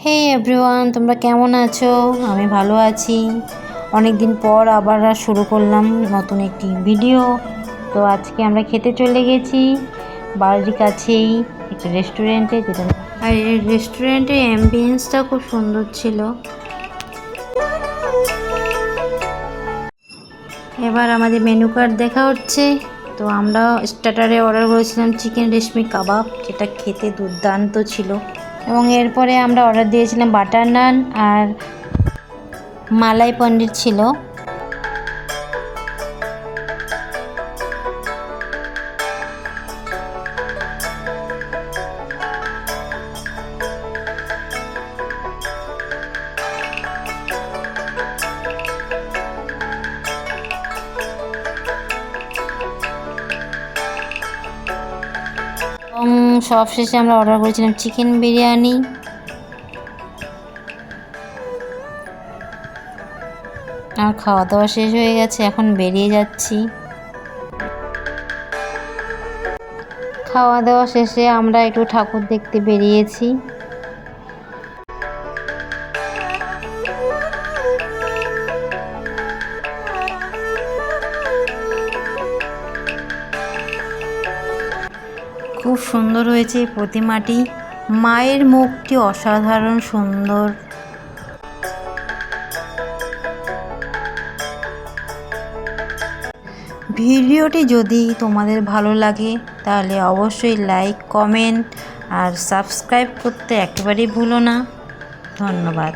হে everyone, তোমরা কেমন আছো? আমি ভালো আছি। অনেক দিন পর আবার শুরু করলাম নতুন একটি ভিডিও। তো আজকে আমরা খেতে চলে গেছি বাড়ির কাছেই একটা রেস্টুরেন্টে, আর এই রেস্টুরেন্টের অ্যাম্বিয়েন্সটা খুব সুন্দর ছিল। এবার আমাদের মেনু কার্ড দেখা হচ্ছে। তো আমরা স্টার্টারে অর্ডার করেছিলাম চিকেন রেশমি কাবাব, যেটা খেতে দুর্দান্ত ছিল। এবং এরপরে আমরা অর্ডার দিয়েছিলাম বাটার নান আর মালাই পনির ছিল। এবং সব শেষে আমরা অর্ডার করেছিলাম চিকেন বিরিয়ানি। আর খাওয়া দাওয়া শেষ হয়ে গেছে, এখন বেরিয়ে যাচ্ছি। খাওয়া দাওয়া শেষে আমরা একটু ঠাকুর দেখতে বেরিয়েছি। খুব সুন্দর হয়েছে প্রতিমাটি, মায়ের মুখটি অসাধারণ সুন্দর। ভিডিওটি যদি তোমাদের ভালো লাগে তাহলে অবশ্যই লাইক, কমেন্ট আর সাবস্ক্রাইব করতে একেবারেই ভুলো না। ধন্যবাদ।